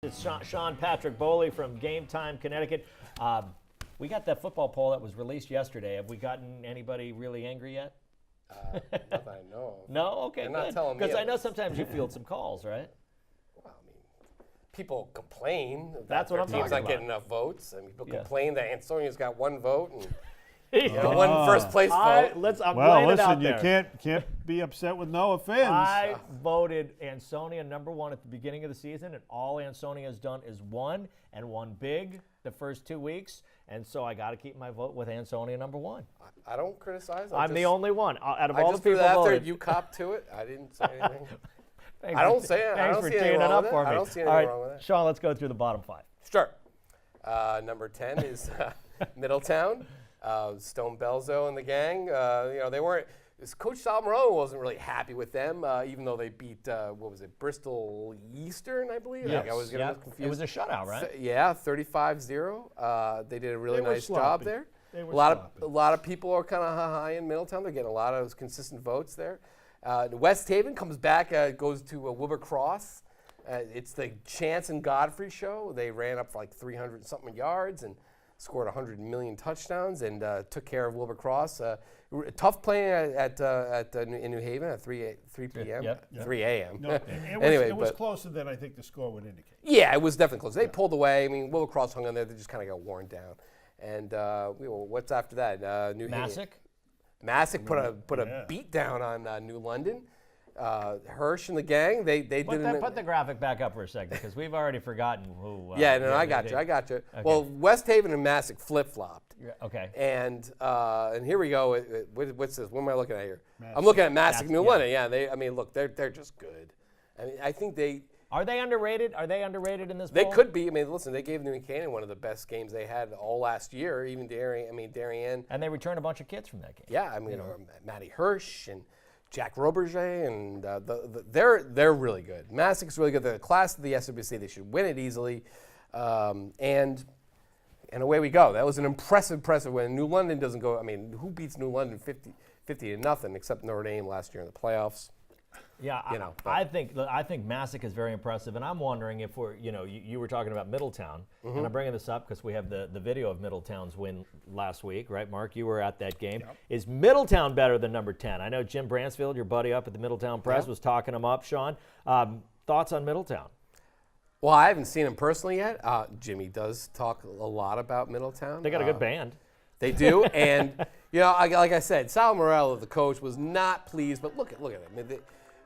It's Sean Patrick Bowley from GameTime, Connecticut. We got that football poll that was released yesterday. Have we gotten anybody really angry yet? Not that I know of. No? Okay, They're good. not telling me. Because I know sometimes you field some calls, right? Well, I mean, people complain That's what I'm teams talking not about. getting enough votes. I mean, people Yeah. complain that Antonia's got one vote and Yeah. one first place vote. I'm laying it out you there. can't be upset with Noah fans. I voted Ansonia #1 at the beginning of the season, and all Ansonia has done is won, and won big the first 2 weeks, and so I got to keep my vote with Ansonia #1. I don't criticize. I'm the only one out of all I the just threw people that out there. voted. You cop to it. I didn't say anything. Thanks I don't for- say it. I Thanks don't for see anything teeing it wrong up with for it. me. I don't see All anything right, wrong with that. Sean, let's go through the bottom 5. Sure. Number 10 is Middletown. Stone Belzo and the gang. They weren't. Coach Sal Morello wasn't really happy with them, even though they beat Bristol Eastern, I believe. Yes. I was getting confused. It was a shutout, right? 35-0. They did a really They were nice job sloppy. there. They were a lot sloppy. of people are kind of high in Middletown. They're getting a lot of consistent votes there. West Haven comes back, goes to Wilbur Cross. It's the Chance and Godfrey show. They ran up for like 300-something yards and scored 100 million touchdowns and took care of Wilbur Cross. Tough playing in New Haven at 3 p.m. Yep. 3 a.m. No, Anyway, it was but- closer than I think the score would indicate. Yeah, it was definitely close. They pulled away. I mean, Wilbur Cross hung on there. They just kind of got worn down. And what's after that? New Haven. Massick put a beat down on New London. Hirsch and the gang, they didn't. Put the graphic back up for a second, because we've already forgotten who. I got you. Okay. Well, West Haven and Massick flip-flopped. Yeah, okay. And here we go. What's this? What am I looking at here? Massick. I'm looking at Massick New yeah. London. Yeah, look, they're just good. I mean, I think Are they underrated? Are they underrated in this they poll? could be. I mean, listen, they gave New Canaan one of the best games they had all last year. Even Darien. And they returned a bunch of kids from that game. Yeah, I mean, Matty Hirsch and Jack Roberger, and they're really good. Massick's really good. They're the class of the SWC. They should win it easily, and away we go. That was an impressive win. New London doesn't go. I mean, who beats New London 50 to nothing except Notre Dame last year in the playoffs? Yeah, I think Massick is very impressive, and I'm wondering if you were talking about Middletown, and I'm bringing this up because we have the video of Middletown's win last week, right, Mark? You were at that game. Yep. Is Middletown better than number 10? I know Jim Bransfield, your buddy up at the Middletown Press, was talking them up. Sean, thoughts on Middletown? Well, I haven't seen him personally yet. Jimmy does talk a lot about Middletown. They got a good band. They do, and like I said, Sal Morello, the coach, was not pleased. But look at them. I mean,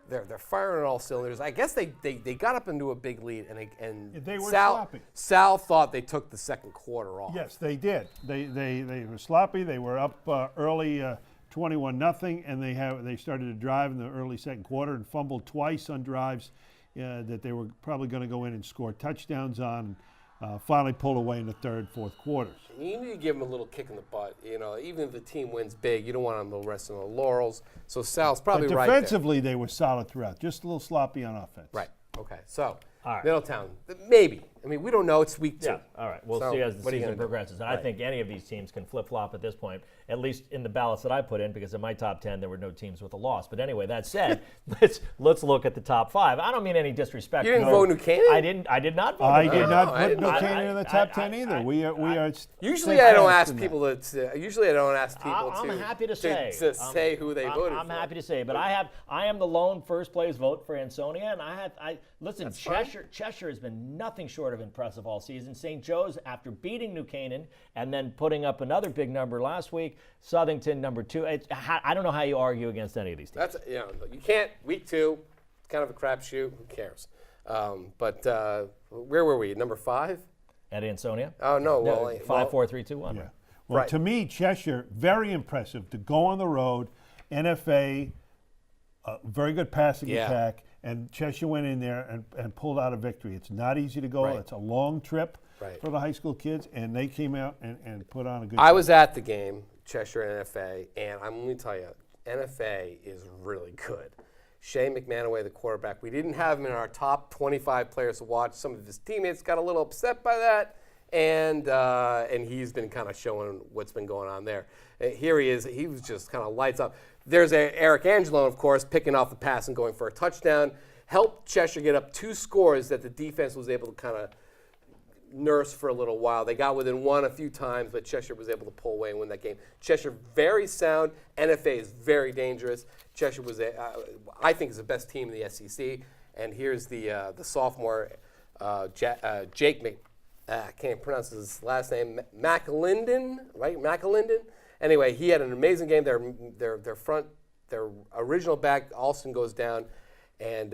they're firing on all cylinders. I guess they got up into a big lead, and They were Sal, sloppy. Sal thought they took the second quarter off. Yes, they did. They were sloppy. They were up early, 21-0, and they started to drive in the early second quarter and fumbled twice on drives that they were probably going to go in and score touchdowns on. Finally pulled away in the third, fourth quarters. You need to give them a little kick in the butt. Even if the team wins big, you don't want them to rest on the laurels. So Sal's probably But right there. defensively, they were solid throughout. Just a little sloppy on offense. Right. Okay. So All right. Middletown, maybe. I mean, we don't know. It's week 2. Yeah, all right. We'll So, see as the what are you season gonna do? progresses. And I Right. think any of these teams can flip-flop at this point, at least in the ballots that I put in, because in my top 10, there were no teams with a loss. But anyway, that said, let's look at the top 5. I don't mean any disrespect. You didn't vote New Canaan? I did not vote I New did Canaan. not I put didn't no know. Canaan in the top 10 either. We are. Usually, I don't steadfast ask in that. people to. Usually, I don't ask people I'm to. happy to say. say who they voted I'm for. happy to say, but I am the lone first place vote for Ansonia, and listen. That's fine. Cheshire has been nothing short of impressive all season. St. Joe's, after beating New Canaan and then putting up another big number last week. Southington #2. I don't know how you argue against any of these teams. That's you can't. Week 2, it's kind of a crapshoot. Who cares? But where were we? Number 5? At Ansonia. Oh no. No, Well, 5, 4, 3, 2, 1. Yeah. Well, Right. to me, Cheshire, very impressive to go on the road. NFA, very good passing Yeah. attack, and Cheshire went in there and pulled out a victory. It's not easy to go. Right. It's a long trip Right. for the high school kids, and they came out and put on a good I show. was at the game, Cheshire and NFA, and I'm going to tell you, NFA is really good. Shane McManaway, the quarterback, we didn't have him in our top 25 players to watch. Some of his teammates got a little upset by that, and he's been kind of showing what's been going on there. Here he is. He was just kind of lights up. There's Eric Angelone, of course, picking off the pass and going for a touchdown. helped Cheshire get up 2 scores that the defense was able to kind of nurse for a little while. They got within 1 a few times, but Cheshire was able to pull away and win that game. Cheshire very sound. NFA is very dangerous. Cheshire was, I think, is the best team in the SEC. And here's the sophomore, Jake. I can't pronounce his last name. McAlinden, right? McAlinden. Anyway, he had an amazing game. Their original back, Alston, goes down, and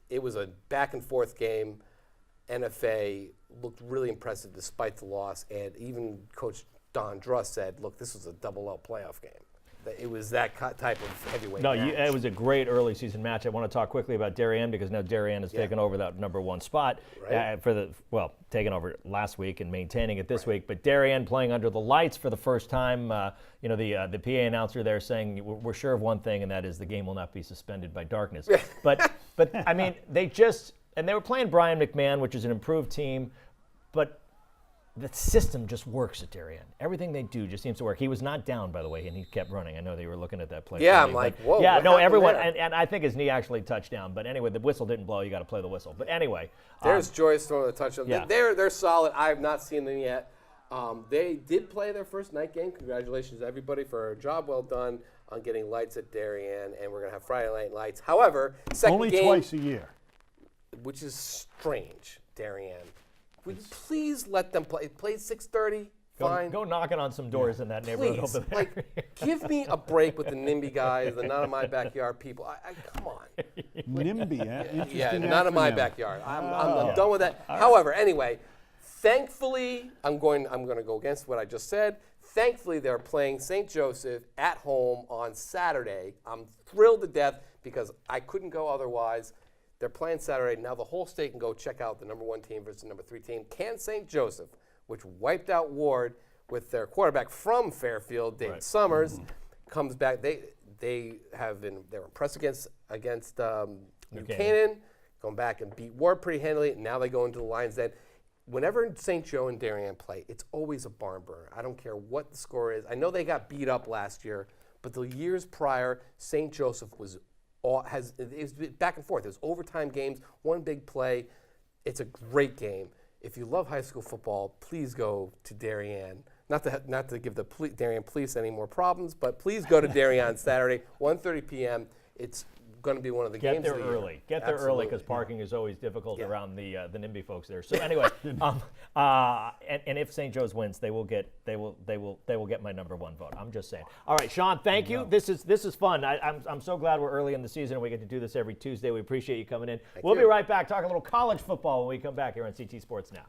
it was a back and forth game. NFA looked really impressive despite the loss, and even Coach Don Druss said, "Look, this was a double-L playoff game." It was that type of heavyweight match. It was a great early season match. I want to talk quickly about Darien because now Darien has taken over that '1 spot taken over last week and maintaining it this week. But Darien playing under the lights for the first time. The PA announcer there saying we're sure of one thing, and that is the game will not be suspended by darkness. but I mean they were playing Brian McMahon, which is an improved team, but the system just works at Darien. Everything they do just seems to work. He was not down, by the way, and he kept running. I know they were looking at that play. Yeah, I'm like, whoa. Yeah, no, everyone, and I think his knee actually touched down. But anyway, the whistle didn't blow. You got to play the whistle. But anyway. There's Joyce throwing the touchdown. Yeah. They're solid. I have not seen them yet. They did play their first night game. Congratulations to everybody for a job well done on getting lights at Darien, and we're going to have Friday night lights. However, second Only game. twice a year. Which is strange, Darien. Would you please let them play? Play 6:30. Fine. Go knocking on some doors in that neighborhood Please, over there. give me a break with the NIMBY guys, the not in my backyard people. Come on. NIMBY, yeah. Yeah, not in my acronym. backyard. I'm done with that. However, anyway, thankfully, I'm going to go against what I just said. Thankfully, they're playing St. Joseph at home on Saturday. I'm thrilled to death because I couldn't go otherwise. They're playing Saturday. Now the whole state can go check out the #1 team versus the #3 team. Can St. Joseph, which wiped out Ward with their quarterback from Fairfield, David Summers, comes back. They're impressed against New Canaan, going back and beat Ward pretty handily. Now they go into the Lions Den. Whenever St. Joe and Darien play, it's always a barn burner. I don't care what the score is. I know they got beat up last year, but the years prior, St. Joseph was back and forth. There's overtime games, one big play. It's a great game. If you love high school football, please go to Darien. Not to give the Darien police any more problems, but please go to Darien Saturday, 1:30 p.m. It's going to be one of the games of the year. Get there early because parking is always difficult around the NIMBY folks there. So anyway, and if St. Joe's wins, they will get my #1 vote. I'm just saying. All right, Sean, thank you. This is fun. I'm so glad we're early in the season and we get to do this every Tuesday. We appreciate you coming in. We'll be right back talking a little college football when we come back here on CT Sports Now.